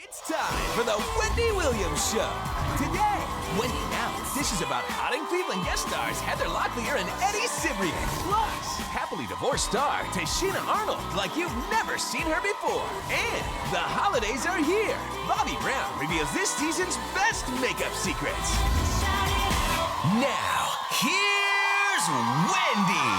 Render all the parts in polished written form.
It's time for the Wendy Williams Show. Today, Wendy announced dishes about hot and Cleveland guest stars Heather Locklear and Eddie Cibrian. Plus, happily divorced star Tichina Arnold like you've never seen her before. And the holidays are here. Bobbi Brown reveals this season's best makeup secrets. Now, here's Wendy.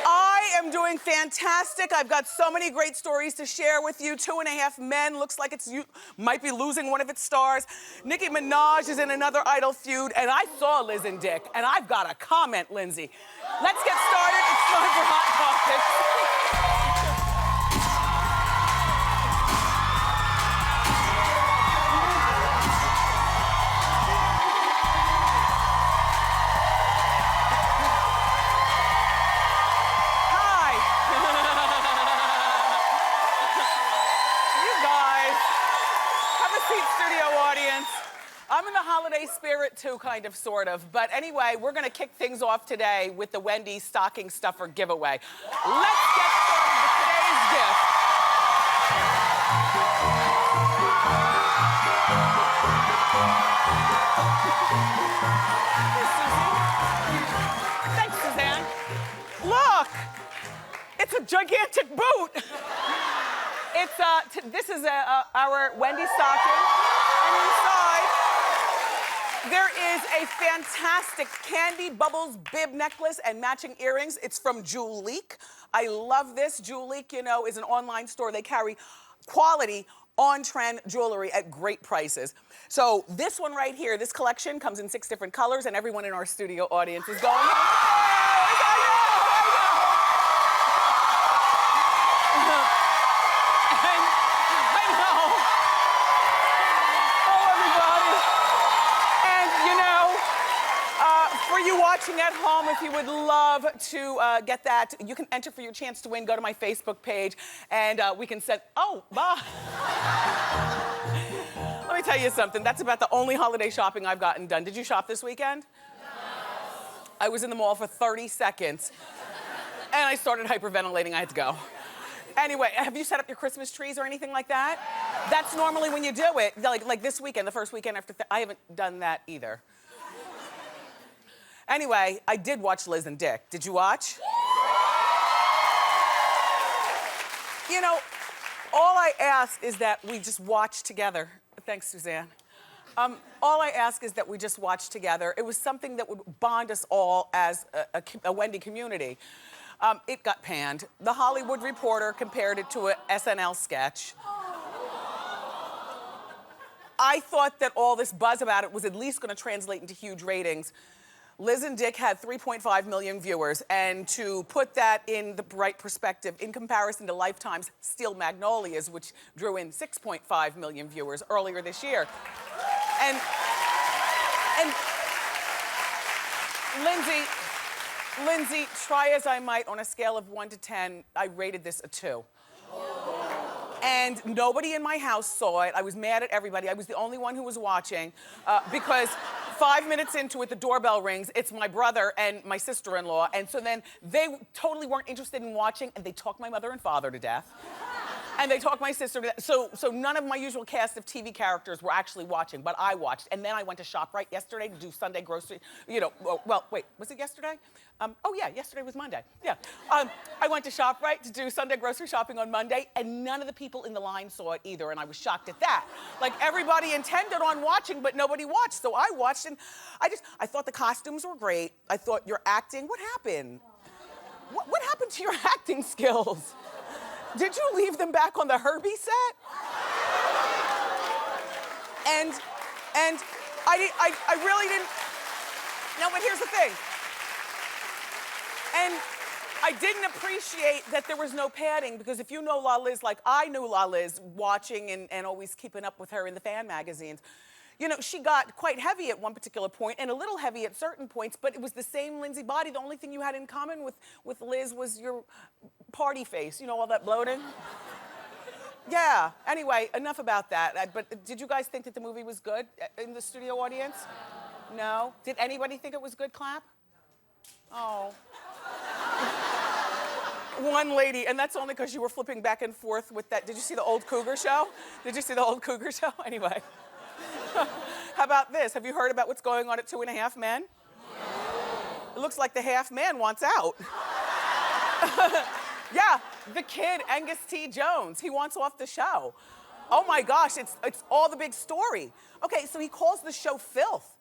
I am doing fantastic. I've got so many great stories to share with you. 2.5 Men looks like you might be losing one of its stars. Nicki Minaj is in another Idol feud, and I saw Liz and Dick, and I've got a comment, Lindsay. Let's get started. It's time for Hot Topics. I'm in the holiday spirit too, kind of, sort of. But anyway, we're gonna kick things off today with the Wendy stocking stuffer giveaway. Let's get started with today's gift. Thanks, Suzanne. Look, it's a gigantic boot. This is our Wendy stocking, and inside, there is a fantastic Candy Bubbles bib necklace and matching earrings. It's from Jeweleek. I love this. Jeweleek, you know, is an online store. They carry quality, on-trend jewelry at great prices. So this one right here, this collection comes in 6 different colors, and everyone in our studio audience is going, watching at home, if you would love to get that, you can enter for your chance to win. Go to my Facebook page, and we can send. Oh, bye. Let me tell you something. That's about the only holiday shopping I've gotten done. Did you shop this weekend? No. I was in the mall for 30 seconds, and I started hyperventilating. I had to go. Anyway, have you set up your Christmas trees or anything like that? That's normally when you do it. Like this weekend, the first weekend after. I haven't done that either. Anyway, I did watch Liz and Dick. Did you watch? You know, all I ask is that we just watch together. Thanks, Suzanne. All I ask is that we just watch together. It was something that would bond us all as a Wendy community. It got panned. The Hollywood Reporter compared it to an SNL sketch. I thought that all this buzz about it was at least gonna translate into huge ratings. Liz and Dick had 3.5 million viewers, and to put that in the right perspective, in comparison to Lifetime's Steel Magnolias, which drew in 6.5 million viewers earlier this year. And Lindsay, try as I might, on a scale of 1 to 10, I rated this a 2. And nobody in my house saw it. I was mad at everybody. I was the only one who was watching because 5 minutes into it, the doorbell rings. It's my brother and my sister-in-law. And so then they totally weren't interested in watching, and they talked my mother and father to death. And they talked my sister to death. So none of my usual cast of TV characters were actually watching, but I watched. And then I went to ShopRite yesterday to do Sunday grocery. You know, well, wait, was it yesterday? Oh yeah, yesterday was Monday. Yeah. I went to ShopRite to do Sunday grocery shopping on Monday, and none of the people in the line saw it either, and I was shocked at that. Like, everybody intended on watching, but nobody watched. So I watched, and I thought the costumes were great. I thought your acting, what happened? What happened to your acting skills? Did you leave them back on the Herbie set? And I really didn't. No, but here's the thing. And I didn't appreciate that there was no padding, because if you know La Liz like I knew La Liz, watching and always keeping up with her in the fan magazines, you know, she got quite heavy at one particular point and a little heavy at certain points, but it was the same Lindsay body. The only thing you had in common with Liz was your party face, you know, all that bloating. Yeah, anyway, enough about that. But did you guys think that the movie was good in the studio audience? No? Did anybody think it was good? Clap? Oh. One lady, and that's only because you were flipping back and forth with that. Did you see the old Cougar show? Did you see the old Cougar show? Anyway. How about this? Have you heard about what's going on at 2.5 Men? It looks like the half man wants out. Yeah, the kid, Angus T Jones, he wants off the show. Oh my gosh, it's all the big story. Okay, so he calls the show filth.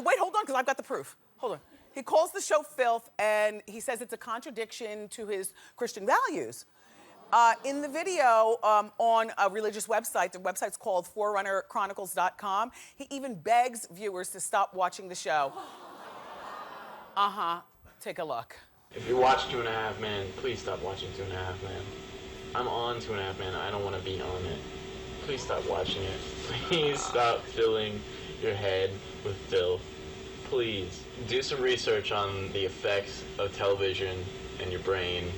Wait, hold on, because I've got the proof. Hold on. He calls the show filth, and he says it's a contradiction to his Christian values. In the video on a religious website, the website's called forerunnerchronicles.com, he even begs viewers to stop watching the show. Take a look. If you watch 2.5 Men, please stop watching 2.5 Men. I'm on 2.5 Men. I don't want to be on it. Please stop watching it. Please stop filling your head with filth. Please do some research on the effects of television in your brain,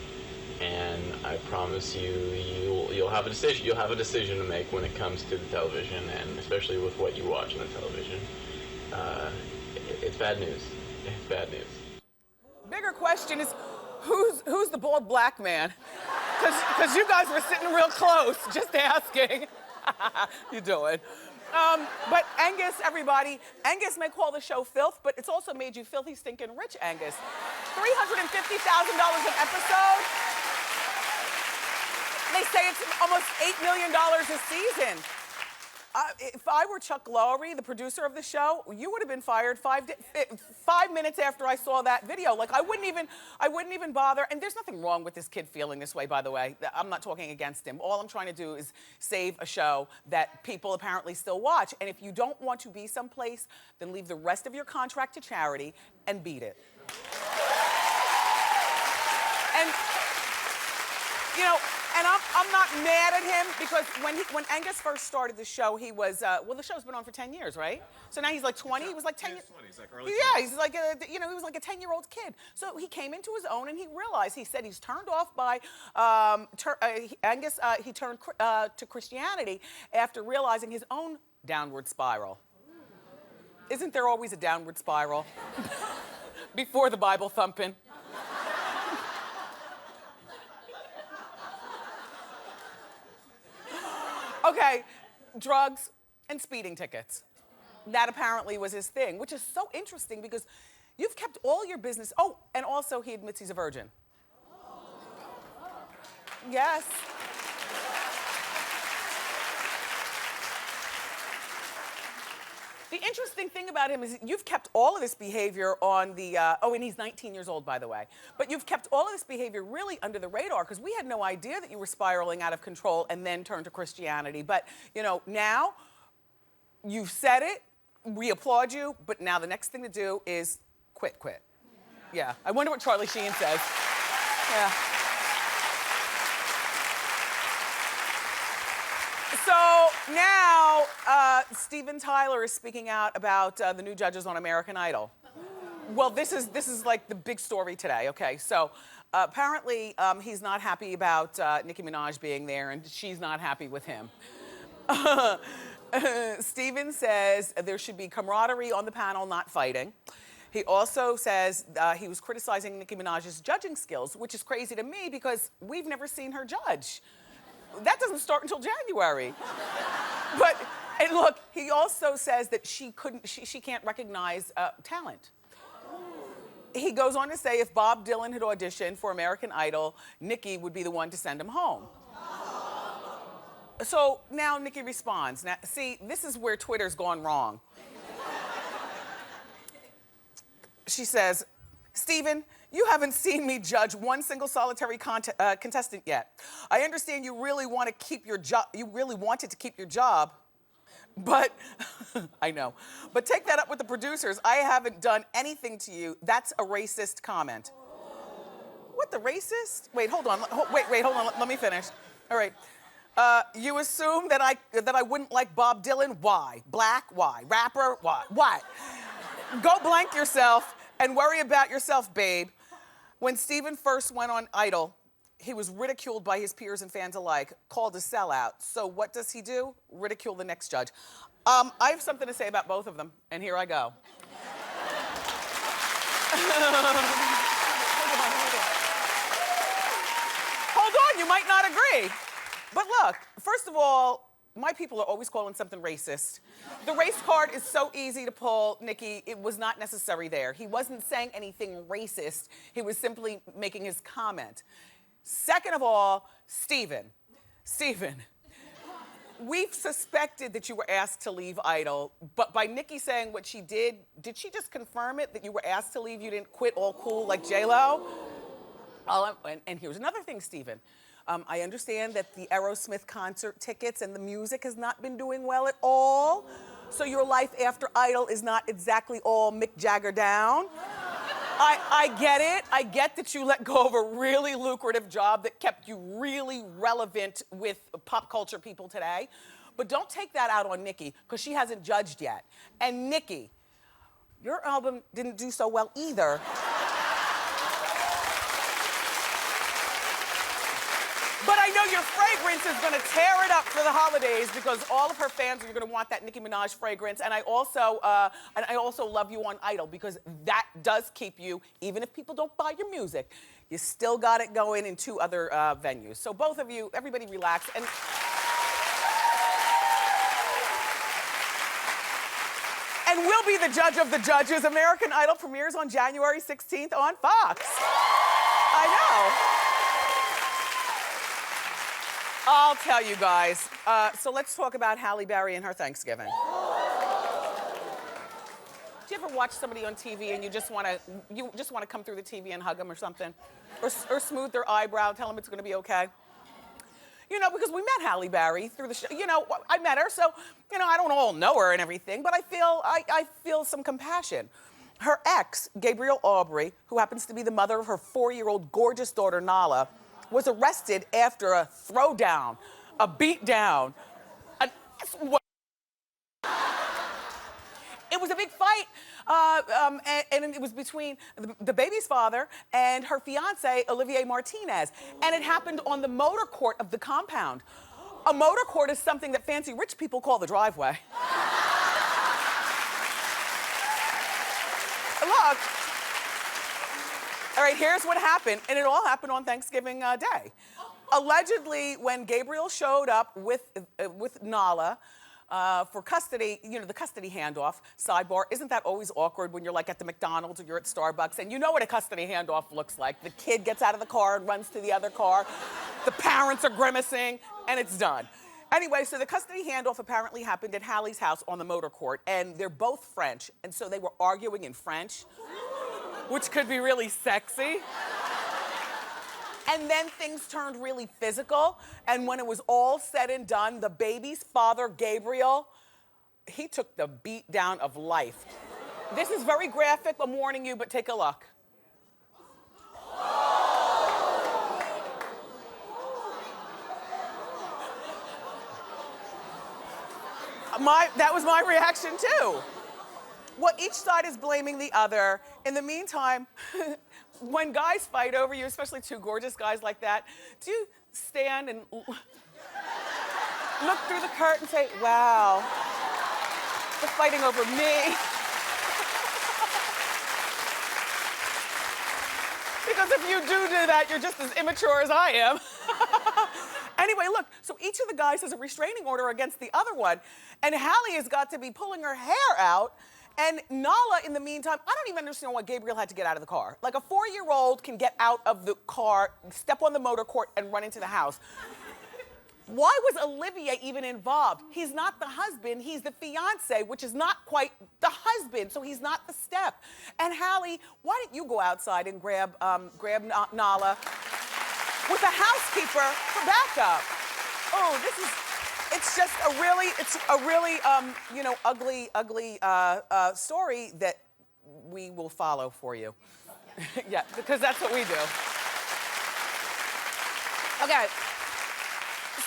and I promise you'll have a decision. You'll have a decision to make when it comes to the television, and especially with what you watch on the television. It's bad news. It's bad news. Bigger question is, who's the bald black man? Because you guys were sitting real close, just asking. You doing? But Angus, everybody, Angus may call the show filth, but it's also made you filthy stinking rich, Angus. $350,000 an episode. They say it's almost $8 million a season. If I were Chuck Lorre, the producer of the show, you would have been fired 5 minutes after I saw that video. Like, I wouldn't even bother. And there's nothing wrong with this kid feeling this way, by the way. I'm not talking against him. All I'm trying to do is save a show that people apparently still watch. And if you don't want to be someplace, then leave the rest of your contract to charity and beat it. And, you know, and I'm not mad at him, because when Angus first started the show, he was, well, the show's been on for 10 years, right? So now he's like 20, he was like 10 years. He's like early 20s. Yeah, he's like he was like a 10-year-old kid. So he came into his own, and he realized, he said he's turned off by, Angus, he turned to Christianity after realizing his own downward spiral. Isn't there always a downward spiral? Before the Bible thumping. Okay, drugs and speeding tickets. That apparently was his thing, which is so interesting because you've kept all your business. Oh, and also he admits he's a virgin. Yes. The interesting thing about him is you've kept all of this behavior on the, oh, and he's 19 years old, by the way. But you've kept all of this behavior really under the radar, because we had no idea that you were spiraling out of control and then turned to Christianity. But, you know, now you've said it, we applaud you, but now the next thing to do is quit. Yeah, I wonder what Charlie Sheen says. Yeah. So now, Steven Tyler is speaking out about the new judges on American Idol. Well, this is like the big story today, okay? So apparently he's not happy about Nicki Minaj being there, and she's not happy with him. Steven says there should be camaraderie on the panel, not fighting. He also says he was criticizing Nicki Minaj's judging skills, which is crazy to me because we've never seen her judge. That doesn't start until January. But, and look, he also says that she can't recognize talent. He goes on to say if Bob Dylan had auditioned for American Idol, Nicki would be the one to send him home. So now Nicki responds. Now, see, this is where Twitter's gone wrong. She says, Steven, you haven't seen me judge one single solitary contestant yet. I understand you really want to keep your job. You really wanted to keep your job, But, I know. But take that up with the producers. I haven't done anything to you. That's a racist comment. What, the racist? Wait, hold on. Wait, hold on. Let me finish. All right. You assume that I wouldn't like Bob Dylan? Why? Black? Why? Rapper? Why? What? Go blank yourself and worry about yourself, babe. When Steven first went on Idol, he was ridiculed by his peers and fans alike, called a sellout. So what does he do? Ridicule the next judge. I have something to say about both of them, and here I go. Hold on, you might not agree. But look, first of all, my people are always calling something racist. The race card is so easy to pull, Nikki, it was not necessary there. He wasn't saying anything racist. He was simply making his comment. Second of all, Steven, we've suspected that you were asked to leave Idol, but by Nikki saying what she did she just confirm it, that you were asked to leave, you didn't quit all cool like J-Lo? And here's another thing, Steven. I understand that the Aerosmith concert tickets and the music has not been doing well at all, so your life after Idol is not exactly all Mick Jagger down. I get it. I get that you let go of a really lucrative job that kept you really relevant with pop culture people today. But don't take that out on Nikki, because she hasn't judged yet. And Nikki, your album didn't do so well either. But I know your fragrance is gonna tear it up for the holidays, because all of her fans are gonna want that Nicki Minaj fragrance. And I also love you on Idol, because that does keep you, even if people don't buy your music, you still got it going in 2 other venues. So both of you, everybody relax. And we'll be the judge of the judges. American Idol premieres on January 16th on Fox. I know. I'll tell you guys. So let's talk about Halle Berry and her Thanksgiving. Do you ever watch somebody on TV and you just want to come through the TV and hug them or something? Or smooth their eyebrow, tell them it's going to be okay? You know, because we met Halle Berry through the show. You know, I met her, so, you know, I don't all know her and everything, but I feel some compassion. Her ex, Gabriel Aubrey, who happens to be the mother of her 4-year-old gorgeous daughter, Nala, was arrested after a throwdown, a beatdown. It was a big fight, and it was between the baby's father and her fiance, Olivier Martinez. And it happened on the motor court of the compound. A motor court is something that fancy rich people call the driveway. Look. All right, here's what happened, and it all happened on Thanksgiving Day. Allegedly, when Gabriel showed up with Nala for custody, you know, the custody handoff, sidebar, isn't that always awkward when you're like at the McDonald's or you're at Starbucks and you know what a custody handoff looks like? The kid gets out of the car and runs to the other car, the parents are grimacing, and it's done. Anyway, so the custody handoff apparently happened at Halle's house on the motor court, and they're both French, and so they were arguing in French, which could be really sexy. And then things turned really physical, and when it was all said and done, the baby's father, Gabriel, he took the beat down of life. This is very graphic, I'm warning you, but take a look. That was my reaction too. Well, each side is blaming the other. In the meantime, when guys fight over you, especially 2 gorgeous guys like that, do you stand and look through the curtain and say, wow, they're fighting over me? Because if you do that, you're just as immature as I am. Anyway, look, so each of the guys has a restraining order against the other one, and Halle has got to be pulling her hair out. And Nala, in the meantime, I don't even understand why Gabriel had to get out of the car. Like a 4-year-old can get out of the car, step on the motor court, and run into the house. Why was Olivier even involved? He's not the husband, he's the fiance, which is not quite the husband, so he's not the step. And Halle, why didn't you go outside and grab Nala with a housekeeper for backup? Oh, it's just a really, you know, ugly story that we will follow for you. Yeah, because that's what we do. Okay.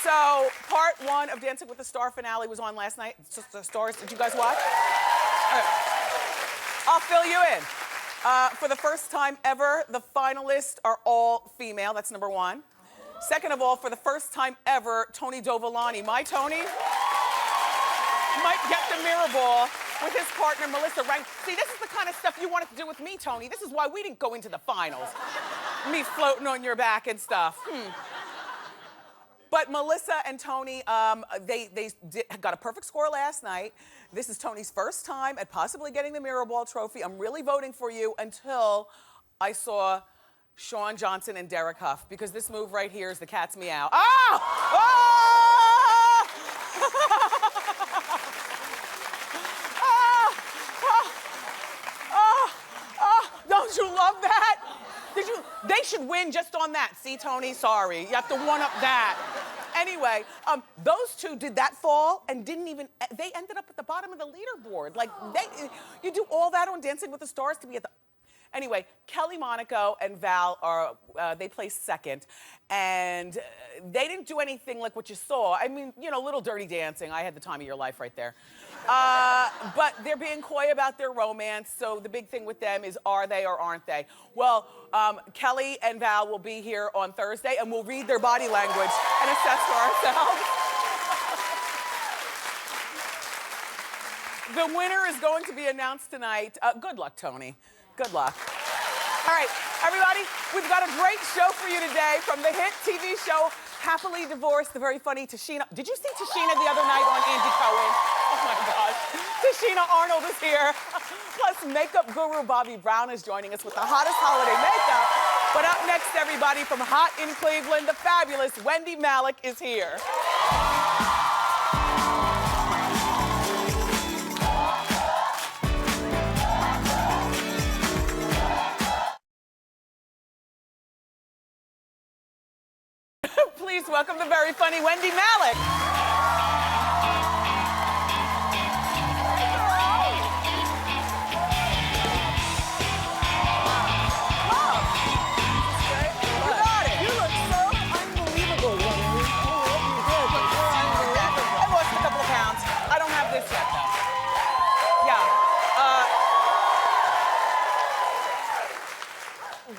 So, part 1 of Dancing with the Star finale was on last night. It's just the stars. Did you guys watch? All right. I'll fill you in. For the first time ever, the finalists are all female. That's number 1. Second of all, for the first time ever, Tony Dovolani, my Tony, might get the mirror ball with his partner, Melissa Rank. See, this is the kind of stuff you wanted to do with me, Tony. This is why we didn't go into the finals. Me floating on your back and stuff. But Melissa and Tony, they got a perfect score last night. This is Tony's first time at possibly getting the Mirror Ball trophy. I'm really voting for you until I saw Shawn Johnson and Derek Huff, because this move right here is the cat's meow. Ah! Ah! Don't you love that? They should win just on that. See, Tony, sorry. You have to one-up that. Anyway, those two did that fall and didn't even, they ended up at the bottom of the leaderboard. Like, you do all that on Dancing with the Stars to be at the, anyway, Kelly Monaco and Val are, they placed second. And they didn't do anything like what you saw. I mean, you know, little dirty dancing. I had the time of your life right there. But they're being coy about their romance. So the big thing with them is, are they or aren't they? Well, Kelly and Val will be here on Thursday and we'll read their body language and assess for ourselves. The winner is going to be announced tonight. Good luck, Tony. Good luck. All right, everybody, we've got a great show for you today from the hit TV show Happily Divorced, the very funny Tichina. Did you see Tichina the other night on Andy Cohen? Oh my gosh. Tichina Arnold is here. Plus, makeup guru Bobbi Brown is joining us with the hottest holiday makeup. But up next, everybody, from hot in Cleveland, the fabulous Wendie Malik is here. Please welcome the very funny Wendie Malik.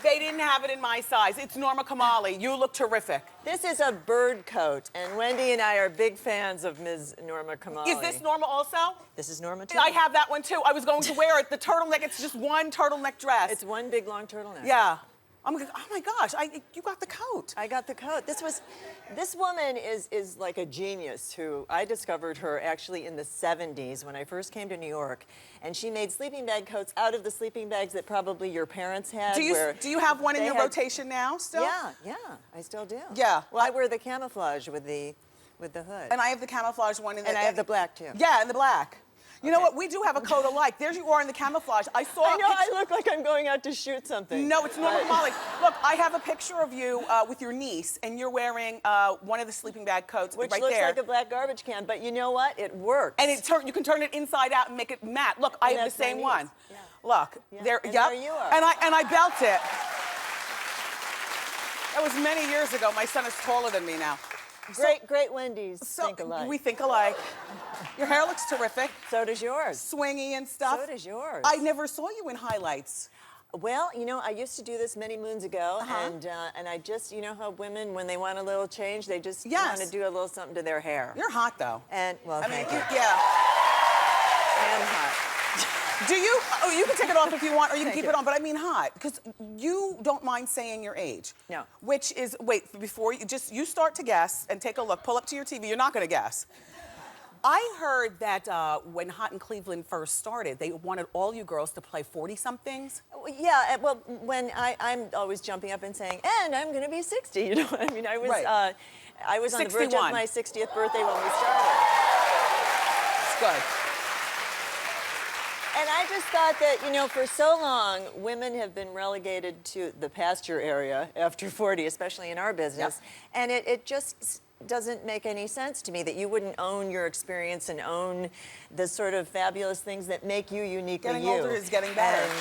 They didn't have it in my size. It's Norma Kamali. You look terrific. This is a bird coat, and Wendy and I are big fans of Ms. Norma Kamali. Is this Norma also? This is Norma too. I have that one too. I was going to wear it. The turtleneck, it's just one turtleneck dress. It's one big long turtleneck. Yeah. I'm like, oh my gosh, you got the coat. I got the coat. This woman is like a genius who, I discovered her actually in the 70s when I first came to New York. And she made sleeping bag coats out of the sleeping bags that probably your parents had. Do you have one in your rotation now still? Yeah, I still do. Yeah. Well, I wear the camouflage with the hood. And I have the camouflage one in the... And I have the black too. Yeah, and the black. You know what? We do have a coat alike. There you are in the camouflage. I know, I look like I'm going out to shoot something. No, it's Norma Kamali. Look, I have a picture of you with your niece, and you're wearing one of the sleeping bag coats Which right looks there. like a black garbage can, but you know what? It works. And you can turn it inside out and make it matte. Look, I have the same one. Yeah. Look, there you are. And I belt it. That was many years ago. My son is taller than me now. Great Wendy's think alike. We think alike. Your hair looks terrific. So does yours. Swingy and stuff. So does yours. I never saw you in highlights. Well, you know, I used to do this many moons ago, and I just, you know how women, when they want a little change, they just want to do a little something to their hair. You're hot, though. And, well, thank you. Yeah. I am hot. Do you? Oh, you can take it off if you want, or you can keep it on. But I mean hot, because you don't mind saying your age. No. Which is, wait, before you start to guess and take a look. Pull up to your TV. You're not going to guess. I heard that when Hot in Cleveland first started, they wanted all you girls to play 40-somethings. Yeah, well, when I'm always jumping up and saying, and I'm going to be 60, you know what I mean? I was on the verge of my 60th birthday when we started. It's good. And I just thought that, you know, for so long, women have been relegated to the pasture area after 40, especially in our business. Yep. And it just doesn't make any sense to me, that you wouldn't own your experience and own the sort of fabulous things that make you uniquely Getting you. older is getting better. And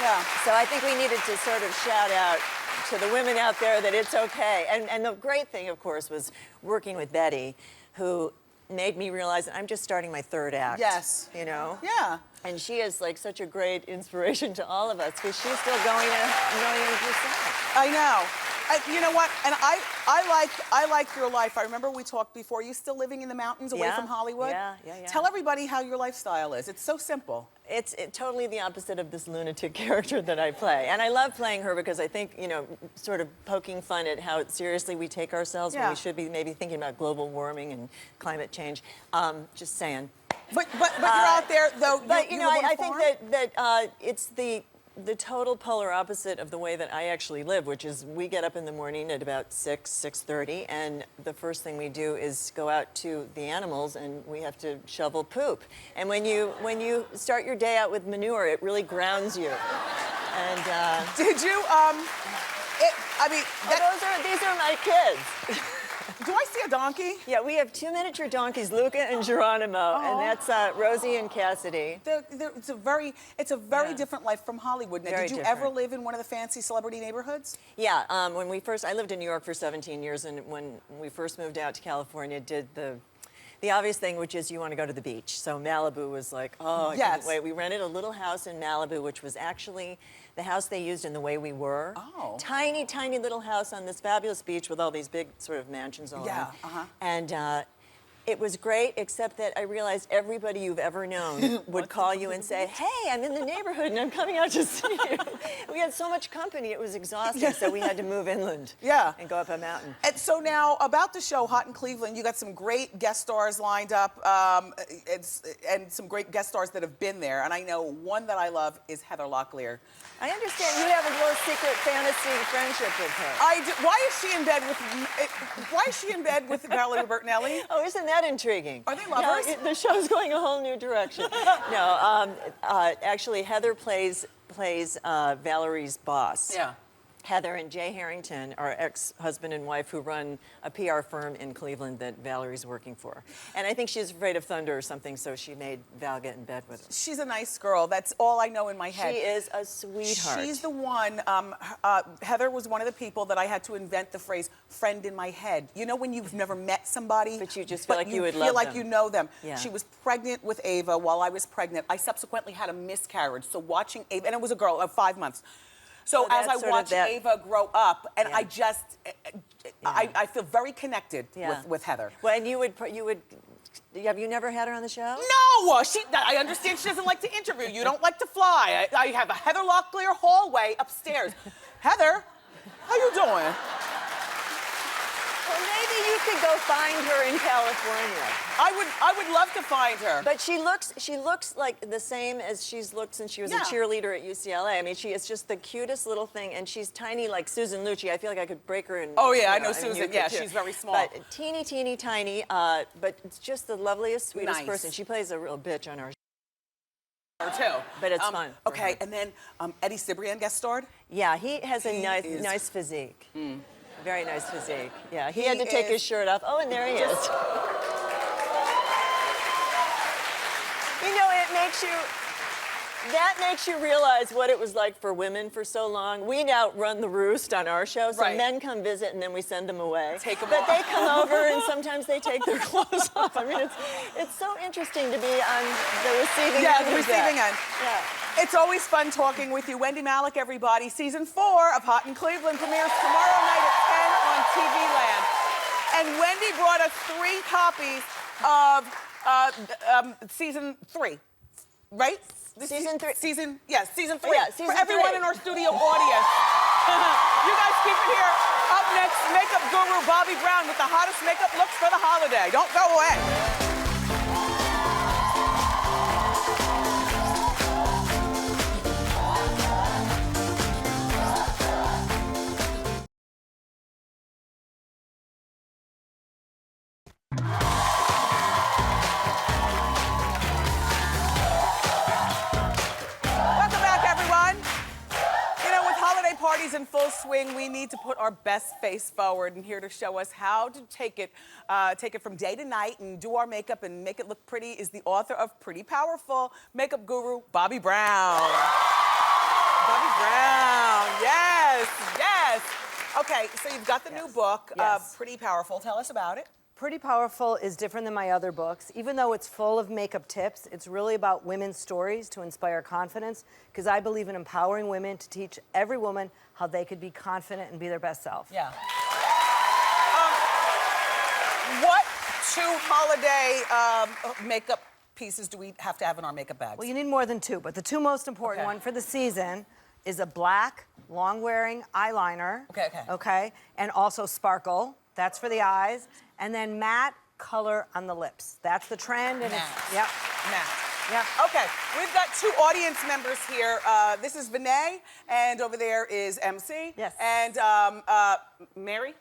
Yeah. so I think we needed to sort of shout out to the women out there that it's okay. And the great thing, of course, was working with Betty, who made me realize that I'm just starting my third act. Yes. You know? Yeah. And she is like such a great inspiration to all of us because she's still going a million %. I know. You know what? And I like your life. I remember we talked before. You still living in the mountains away from Hollywood? Yeah. Tell everybody how your lifestyle is. It's so simple. It's totally the opposite of this lunatic character that I play. And I love playing her because I think, you know, sort of poking fun at how seriously we take ourselves when we should be maybe thinking about global warming and climate change. Just saying. But you're out there, though. But, you know, live on a I think farm? that it's the total polar opposite of the way that I actually live, which is we get up in the morning at about 6:30, and the first thing we do is go out to the animals, and we have to shovel poop. And when you start your day out with manure, it really grounds you. And did you? these are my kids. Do I see a donkey? Yeah, we have 2 miniature donkeys, Luca and Geronimo, and that's Rosie and Cassidy. It's a very different life from Hollywood. Now, Very did you different. ever live in one of the fancy celebrity neighborhoods? Yeah, I lived in New York for 17 years, and when we first moved out to California, did the obvious thing, which is you want to go to the beach. So Malibu was like, oh, I couldn't wait. We rented a little house in Malibu, which was actually the house they used in The Way We Were. Oh. Tiny, tiny little house on this fabulous beach with all these big sort of mansions all around. And it was great, except that I realized everybody you've ever known would call you and say, hey, I'm in the neighborhood and I'm coming out to see you. We had so much company, it was exhausting, so we had to move inland and go up a mountain. And so now, about the show, Hot in Cleveland, you got some great guest stars lined up, and some great guest stars that have been there. And I know one that I love is Heather Locklear. I understand you have a little secret fantasy friendship with her. I do. Why is she in bed with Valerie Bertinelli? Oh, isn't that intriguing? Are they lovers? No, the show's going a whole new direction. No, actually, Heather plays Valerie's boss. Yeah. Heather and Jay Harrington are ex-husband and wife who run a PR firm in Cleveland that Valerie's working for. And I think she's afraid of thunder or something, so she made Val get in bed with her. She's a nice girl. That's all I know in my head. She is a sweetheart. She's the one. Heather was one of the people that I had to invent the phrase "friend in my head." You know when you've never met somebody, but you just feel like you would love feel like them. you know them. Yeah. She was pregnant with Ava while I was pregnant. I subsequently had a miscarriage. So watching Ava, and it was a girl of 5 months. So as I watched Ava grow up, and I just, I feel very connected with Heather. Well, and you would, have you never had her on the show? No, I understand she doesn't like to interview. You don't like to fly. I have a Heather Locklear hallway upstairs. Heather, how you doing? Well, maybe you could go find her in California. I would love to find her. But she looks like the same as she's looked since she was a cheerleader at UCLA. I mean, it's just the cutest little thing, and she's tiny like Susan Lucci. I feel like I could break her in. Oh yeah, I know Susan. Yeah, she's very small. But teeny, teeny, tiny. But it's just the loveliest, sweetest person. She plays a real bitch on our her too. But it's fun. Okay, and then Eddie Cibrian guest starred. Yeah, he has a nice physique. Very nice physique. Yeah, he had to take his shirt off. Oh, and there he is. You know, that makes you realize what it was like for women for so long. We now run the roost on our show, so men come visit and then we send them away. But they come over and sometimes they take their clothes off. I mean, it's so interesting to be on the receiving end. Yeah, the receiving end. Yeah. It's always fun talking with you. Wendie Malik, everybody. Season 4 of Hot in Cleveland premieres tomorrow night at 10 on TV Land. And Wendy brought us 3 copies of season 3, right? Season 3. Season 3. Yeah, for everyone in our studio audience. You guys keep it here. Up next, makeup guru Bobbi Brown with the hottest makeup looks for the holiday. Don't go away. party's in full swing. We need to put our best face forward, and here to show us how to take it from day to night and do our makeup and make it look pretty is the author of Pretty Powerful, makeup guru, Bobbi Brown. Bobbi Brown, yes, yes. Okay, so you've got the new book, Pretty Powerful. Tell us about it. Pretty Powerful is different than my other books. Even though it's full of makeup tips, it's really about women's stories to inspire confidence, because I believe in empowering women to teach every woman how they could be confident and be their best self. Yeah. What two holiday makeup pieces do we have to have in our makeup bags? Well, you need more than two, but the two most important one for the season is a black, long-wearing eyeliner. Okay? And also sparkle. That's for the eyes. And then matte color on the lips. That's the trend. And matte. Yep. Matte. Yep. Okay, we've got two audience members here. This is Vinay, and over there is MC. Yes. And Mary?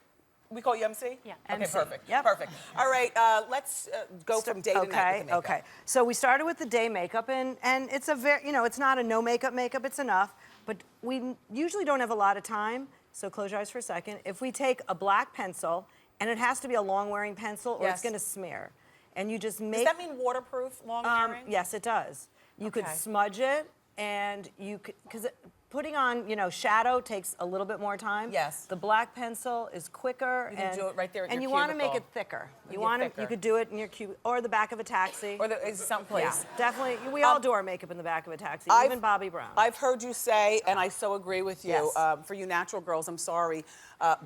We call you MC? Yeah. Okay, MC. perfect. Yep. Perfect. All right, let's go from day to night with the makeup. Okay. So we started with the day makeup, and it's a very, it's not a no makeup, it's enough, but we usually don't have a lot of time, so close your eyes for a second. If we take a black pencil, and it has to be a long-wearing pencil, or it's gonna smear, and you just make... Does that mean waterproof, long-wearing? Yes, it does. You could smudge it, and you could, because putting on, shadow takes a little bit more time. Yes. The black pencil is quicker. You can do it right there at and your you want to make cubicle. it thicker. Thicker. You could do it in your or the back of a taxi. Or someplace. Yeah, definitely. We all do our makeup in the back of a taxi, even Bobbi Brown. I've heard you say, and I so agree with you, for you natural girls, I'm sorry,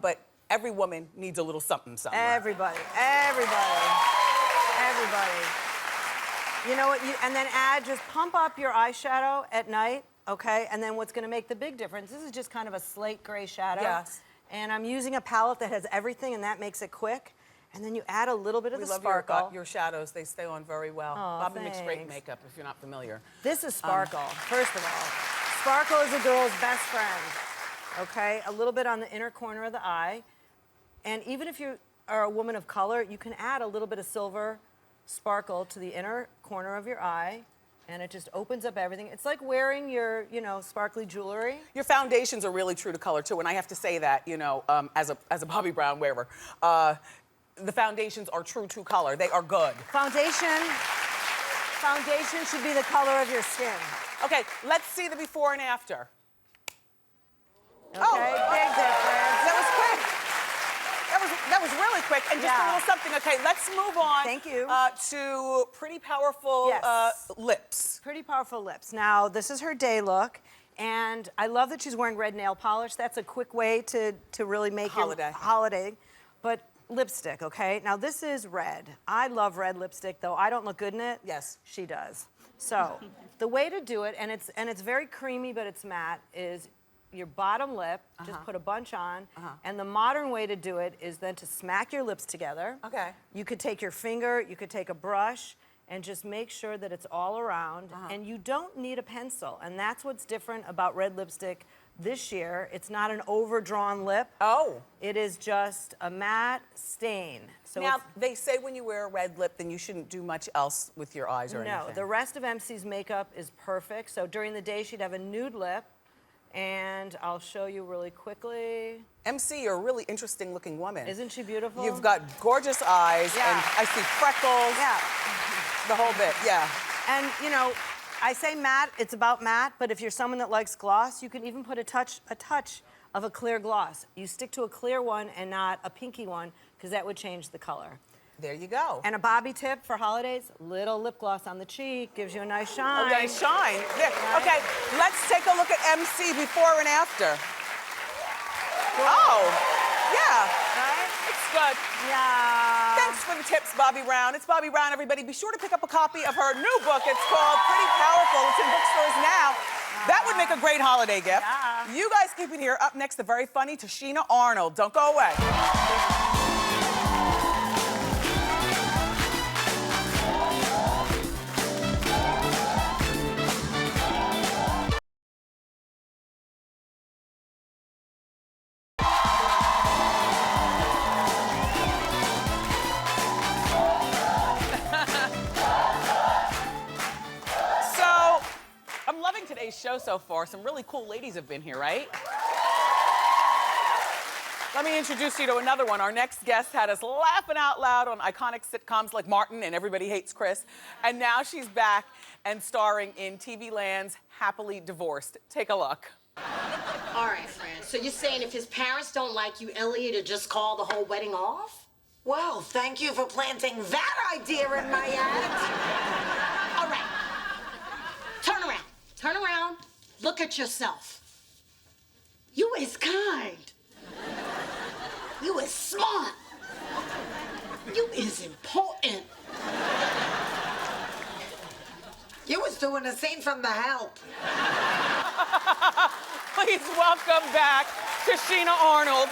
but every woman needs a little something somewhere. Everybody. You know what? And then just pump up your eyeshadow at night, okay? And then what's going to make the big difference, this is just kind of a slate gray shadow. Yes. And I'm using a palette that has everything, and that makes it quick. And then you add a little bit of the sparkle. Your shadows, they stay on very well. Oh, Bobbi makes great makeup, if you're not familiar. This is sparkle, first of all. Sparkle is a girl's best friend, okay? A little bit on the inner corner of the eye. And even if you are a woman of color, you can add a little bit of silver sparkle to the inner corner of your eye, and it just opens up everything. It's like wearing your, sparkly jewelry. Your foundations are really true to color, too, and I have to say that, as a Bobbi Brown wearer. The foundations are true to color. They are good. Foundation should be the color of your skin. Okay, let's see the before and after. Okay, big difference. That was quick. That was really quick, and just a little something. Okay, let's move on. Thank you. To Pretty Powerful lips. Pretty Powerful lips. Now, this is her day look, and I love that she's wearing red nail polish. That's a quick way to really make your holiday. But lipstick, okay? Now, this is red. I love red lipstick, though. I don't look good in it. Yes. She does. So, the way to do it, and it's very creamy, but it's matte, is your bottom lip, just put a bunch on, and the modern way to do it is then to smack your lips together. Okay. You could take your finger, you could take a brush, and just make sure that it's all around. And you don't need a pencil, and that's what's different about red lipstick this year. It's not an overdrawn lip. Oh. It is just a matte stain. So now, they say when you wear a red lip, then you shouldn't do much else with your eyes or anything. No, the rest of MC's makeup is perfect. So during the day, she'd have a nude lip, and I'll show you really quickly. MC, you're a really interesting looking woman. Isn't she beautiful? You've got gorgeous eyes, and I see freckles. Yeah. The whole bit, yeah. And, I say matte, it's about matte, but if you're someone that likes gloss, you can even put a touch of a clear gloss. You stick to a clear one and not a pinky one, because that would change the color. There you go. And a Bobbi tip for holidays, little lip gloss on the cheek, gives you a nice shine. A nice shine. There. Okay, let's take a look at MC before and after. Oh, yeah. Right? It's good. Yeah. Thanks for the tips, Bobbi Brown. It's Bobbi Brown, everybody. Be sure to pick up a copy of her new book. It's called Pretty Powerful. It's in bookstores now. That would make a great holiday gift. Yeah. You guys keep it here. Up next, the very funny Tichina Arnold. Don't go away. Today's show so far. Some really cool ladies have been here, right? Let me introduce you to another one. Our next guest had us laughing out loud on iconic sitcoms like Martin and Everybody Hates Chris. And now she's back and starring in TV Land's Happily Divorced. Take a look. All right, Fran. So you're saying if his parents don't like you, Elliot will just call the whole wedding off? Well, thank you for planting that idea in my head. All right. Turn around. Turn around. Look at yourself. You is kind. You is smart. You is important. You was doing the scene from The Help. Please welcome back Tichina Arnold.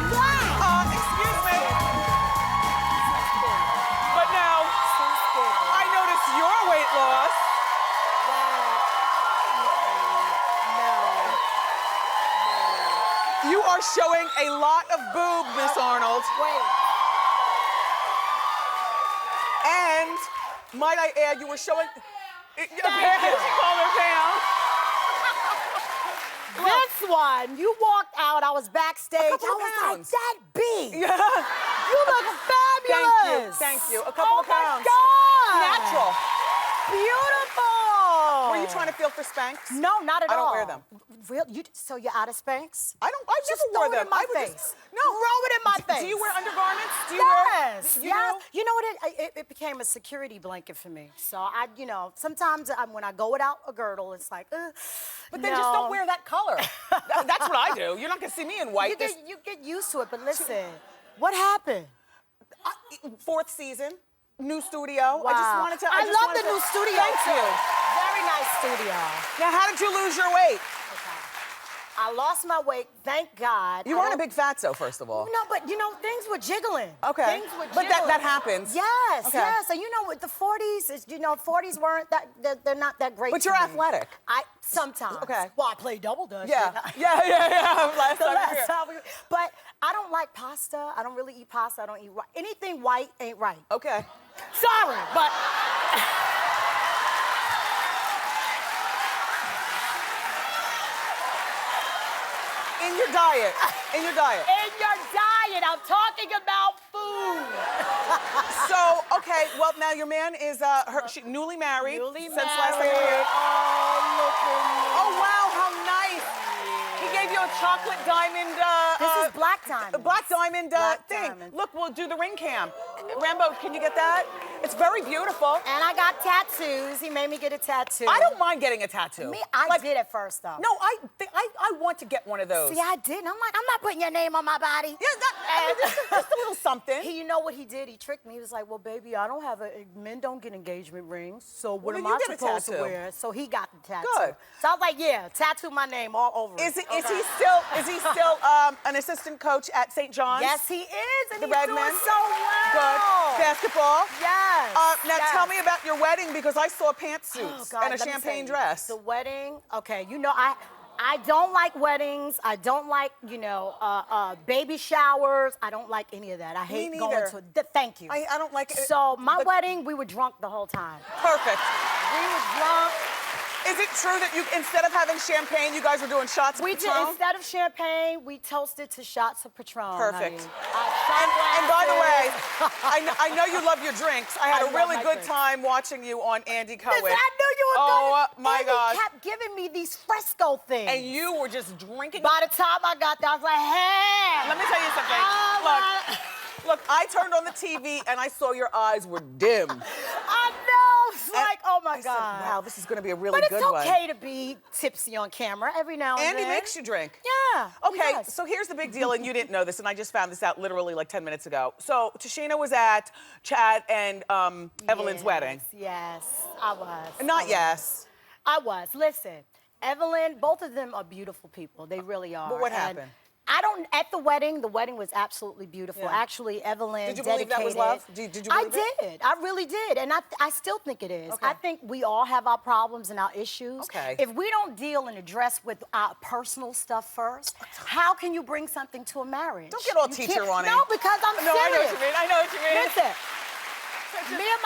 Excuse me. But now, I notice your weight loss. You are showing a lot of boob, Miss Arnold. Wait. And, might I add, you were showing... She called her Pam. This one, you walked out, I was backstage. I couple of was pounds. like, that big. Yeah. You look fabulous. Thank you. A couple of pounds. Oh my God. Natural. Beautiful. Were you trying to feel for Spanx? No, not at all. I don't wear them. Real? So you're out of Spanx? I've Just never wore throw it them. in my I would face. just- No, throw it in my face. Do you wear undergarments? Do you Yes. wear? Yes. Do? You know what? It became a security blanket for me. So sometimes when I go without a girdle, it's like, But then just don't wear that color. That's what I do. You're not gonna see me in white. You get used to it. But listen, what happened? Fourth season, new studio. Wow. I just wanted to. I love the new studio. Thank too. you. Very nice studio. Now, how did you lose your weight? I lost my weight, thank God. You weren't a big fatso, first of all. No, but things were jiggling. Okay. Things were But jiggling. that happens. Yes, Okay. yes. And with the 40s, 40s weren't they're not that great. But to you're me. athletic. Sometimes. Okay. Well, I play double dutch. Yeah. didn't I? Yeah. Last The time last you were here. time but I don't like pasta. I don't really eat pasta. I don't eat anything white ain't right. Okay. Sorry, but In your diet. In your diet. in your diet, I'm talking about food. So, okay, well, now your man is newly married. Newly since last time you were married. here. Oh, look at me. Oh, wow, how nice. He gave you a chocolate diamond. This is black diamond. A black diamond Black thing. diamond. Look, we'll do the ring cam. Rambo, can you get that? It's very beautiful. And I got tattoos. He made me get a tattoo. I don't mind getting a tattoo. I did at first, though. No, I want to get one of those. See, I didn't. I'm like, I'm not putting your name on my body. Yeah, just a little something. You know what he did? He tricked me. He was like, well, baby, I don't have men don't get engagement rings, so what Well, am then I you get a supposed to tattoo. wear? So he got the tattoo. Good. So I was like, yeah, tattoo my name all over it. Is he still an assistant coach at St. John's? Yes, he is, and The he's Redmen? doing so well. Good. Basketball? Yes. Now yes. tell me about your wedding because I saw pantsuits God, and a let me champagne tell you, dress. The wedding, okay, I don't like weddings. I don't like, baby showers. I don't like any of that. I hate going neither. to. Thank you. I don't like it. So my but- wedding, we were drunk the whole time. Perfect. We were drunk. Is it true that instead of having champagne, you guys were doing shots of We did, Patron? instead of champagne, we toasted to shots of Patron. Perfect. Honey. And by the way, I know you love your drinks. I had I a love really my good drinks. time watching you on Andy Cohen. Listen, I knew you were Oh, good. my and gosh. He kept giving me these fresco things. And you were just drinking. By the time I got there, I was like, hey. Let me tell you something. Look, I turned on the TV and I saw your eyes were dim. I know. It's like, oh my I said, God. wow, this is going to be a really But good it's one. okay to be tipsy on camera every now and Andy then. makes you drink. Yeah. he Okay, does. so here's the big deal, and you didn't know this, and I just found this out literally like 10 minutes ago. So Tichina was at Chad and Evelyn's wedding. Yes, I was. Not yes. I was. Listen, Evelyn, both of them are beautiful people. They really are. But what And happened? At the wedding was absolutely beautiful. Yeah. Actually, Evelyn Did you dedicated. believe that was love? Did you believe it? I did. I really did. And I still think it is. Okay. I think we all have our problems and our issues. Okay. If we don't deal and address with our personal stuff first, how can you bring something to a marriage? Don't get all You teacher can't- on it. No, because I'm No, I know serious. what you mean. I know what you mean. Listen, me and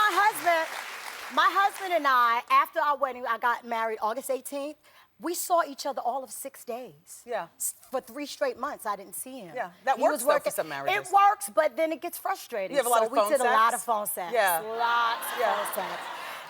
my husband and I, after our wedding, I got married August 18th. We saw each other all of 6 days. Yeah. For 3 straight months, I didn't see him. Yeah, that He works, was though, for working. some marriages. It works, but then it gets frustrating. You have a lot so of we phone did a lot sex? of phone sex. Yeah. Lots of phone sex.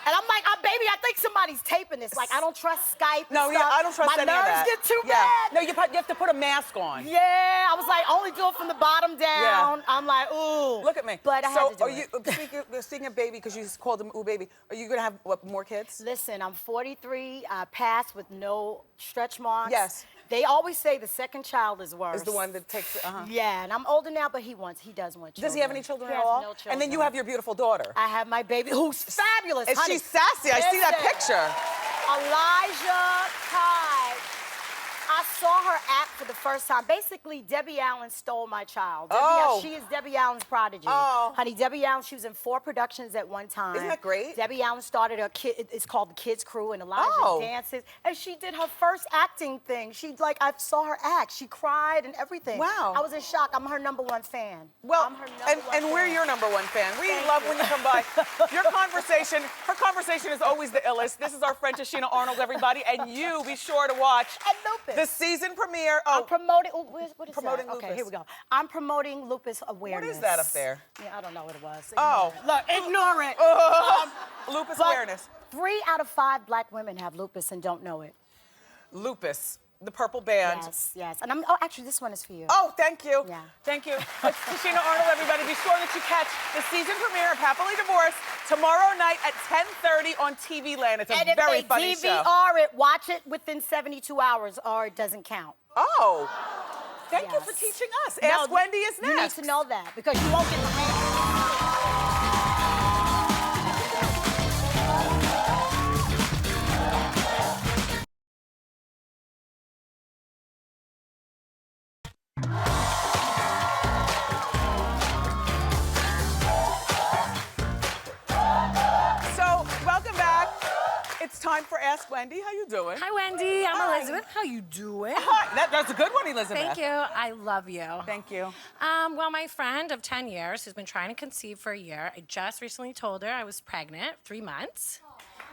And I'm like, baby, I think somebody's taping this. Like, I don't trust Skype. No, and yeah, stuff. I don't trust My any of that. nerves get too Yeah. bad. No, you have to put a mask on. Yeah, I was like, only do it from the bottom down. I'm like, ooh. Look at me. But I had to do are it. you speaking of baby, because you just called him ooh baby? Are you gonna have more kids? Listen, I'm 43. I passed with no stretch marks. Yes. They always say the second child is worse. Is the one that takes it? Yeah, and I'm older now, but he does want children. Does he have any children He at has all? no children. And then you have your beautiful daughter. I have my baby, who's fabulous. And honey. she's sassy. I see that Listen, picture. Elijah Kai. I saw her act for the first time. Basically, Debbie Allen stole my child. She is Debbie Allen's prodigy. Honey, Debbie Allen, she was in 4 productions at one time. Isn't that great? Debbie Allen started a kid, it's called The Kids Crew, and Elijah dances. And she did her first acting thing. I saw her act. She cried and everything. Wow. I was in shock. I'm her #1 fan. Well, I'm her number one and we're fan. your #1 fan. We Thank love you. when you come by. Her conversation is always the illest. This is our friend Tichina Arnold, everybody, and you be sure to watch And lupus. the season premiere. I'm promoting. What is Promoting that? Okay, lupus. here we go. I'm promoting lupus awareness. What is that up there? Yeah, I don't know what it was. Oh. Look, ignore it. Lupus But awareness. 3 out of 5 black women have lupus and don't know it. Lupus, the purple band. Yes. And actually, this one is for you. Oh, thank you. Yeah. Thank you. It's Tichina Arnold, everybody. Be sure that you catch the season premiere of Happily Divorced tomorrow night at 10:30 on TV Land. It's a And if very they funny show. DVR it, watch it within 72 hours or it doesn't count. Oh. Thank you for Yes. teaching us. No, Ask Wendy is next. You need to know that because you won't get the So, welcome back. It's time for Ask Wendy. How you doing? Hi, Wendy. I'm Hi. Elizabeth. How you doing? Hi. That's a good one, Elizabeth. Thank you. I love you. Thank you. Well, my friend of 10 years who's been trying to conceive for a year, I just recently told her I was pregnant, 3 months.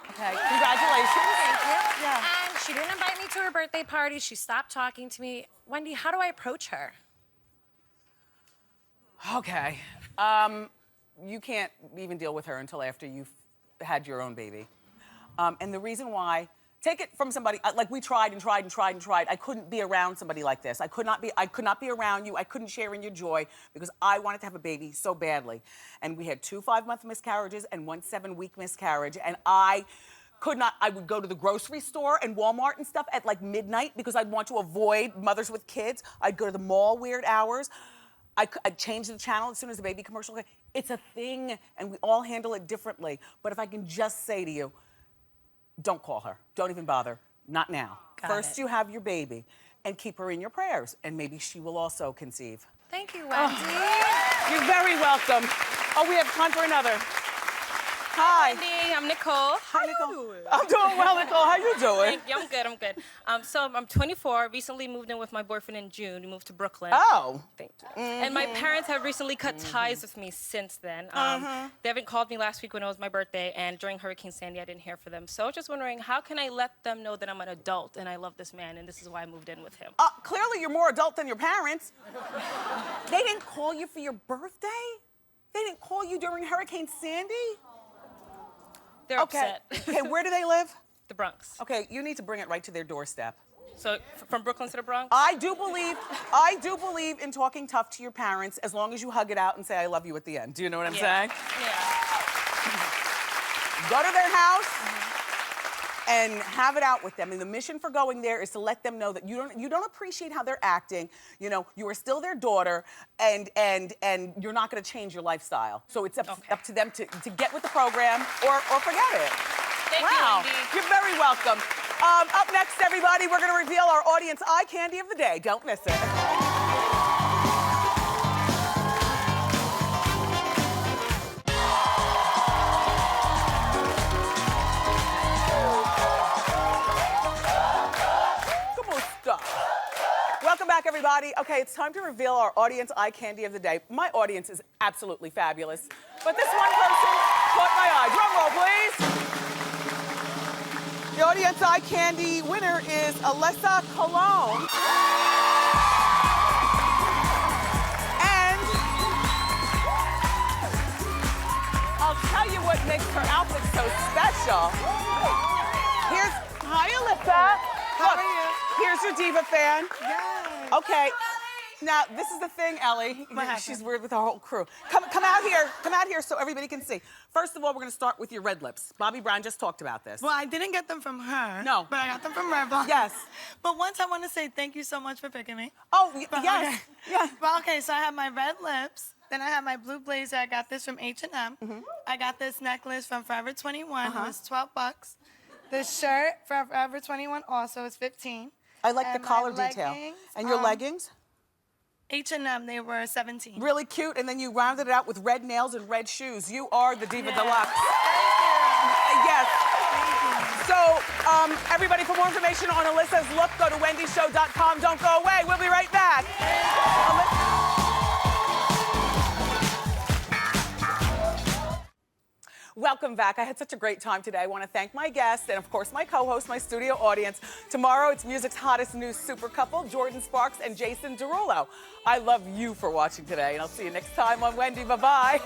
Okay. Congratulations. Thank you. Yeah. And she didn't invite me to her birthday party. She stopped talking to me. Wendy, how do I approach her? Okay. You can't even deal with her until after you've had your own baby. And the reason why, take it from somebody, like we tried and tried and tried and tried. I couldn't be around somebody like this. I could not be around you. I couldn't share in your joy because I wanted to have a baby so badly. And we had 2 5-month miscarriages and 1 7-week miscarriage. And I would go to the grocery store and Walmart and stuff at like midnight because I'd want to avoid mothers with kids. I'd go to the mall weird hours. I'd change the channel as soon as the baby commercial came. It's a thing, and we all handle it differently. But if I can just say to you, don't call her. Don't even bother. Not now. First, you have your baby, and keep her in your prayers, and maybe she will also conceive. Thank you, Wendy. You're very welcome. Oh, we have time for another. Hi. Wendy, I'm Nicole. Hi, Nicole. I'm doing well, Nicole. How you doing? Thank you. I'm good. So I'm 24. Recently moved in with my boyfriend in June. We moved to Brooklyn. Oh. Thank you. And my parents have recently cut ties with me since then. They haven't called me last week when it was my birthday, and during Hurricane Sandy, I didn't hear from them. So I was just wondering, how can I let them know that I'm an adult and I love this man, and this is why I moved in with him? Clearly, you're more adult than your parents. They didn't call you for your birthday? They didn't call you during Hurricane Sandy? They're upset. Okay, where do they live? The Bronx. Okay, you need to bring it right to their doorstep. So from Brooklyn to the Bronx? I do believe in talking tough to your parents as long as you hug it out and say I love you at the end. Do you know what I'm saying? Yeah. Go to their house and have it out with them. And the mission for going there is to let them know that you don't appreciate how they're acting. You know, you are still their daughter, and you're not going to change your lifestyle. So it's up to them to get with the program or forget it. Thank you, Wow, Wendy. you're very welcome. Up next, everybody, we're going to reveal our audience eye candy of the day. Don't miss it. Welcome back, everybody. Okay, it's time to reveal our audience eye candy of the day. My audience is absolutely fabulous, but this one person caught my eye. Drum roll, please. The audience eye candy winner is Alyssa Cologne. And I'll tell you what makes her outfit so special. Hi, Alyssa. How are you? Here's your diva fan. Yes. Okay. Now, this is the thing, Ellie. She's weird with her whole crew. Come out here. Come out here so everybody can see. First of all, we're going to start with your red lips. Bobbi Brown just talked about this. Well, I didn't get them from her. No. But I got them from Revlon. Yes. But once I want to say thank you so much for picking me. Oh, but, yes. Okay. Yeah. Well, okay, so I have my red lips. Then I have my blue blazer. I got this from H&M. I got this necklace from Forever 21. It was $12. This shirt from Forever 21 also is $15. I like And the collar my detail. leggings, And your leggings? H&M, they were $17. Really cute, and then you rounded it out with red nails and red shoes. You are the Diva Deluxe. Yes. So, everybody, for more information on Alyssa's look, go to wendyshow.com. Don't go away. We'll be right back. Welcome back. I had such a great time today. I want to thank my guests and, of course, my co-host, my studio audience. Tomorrow, it's music's hottest new super couple, Jordan Sparks and Jason Derulo. I love you for watching today, and I'll see you next time on Wendy. Bye-bye.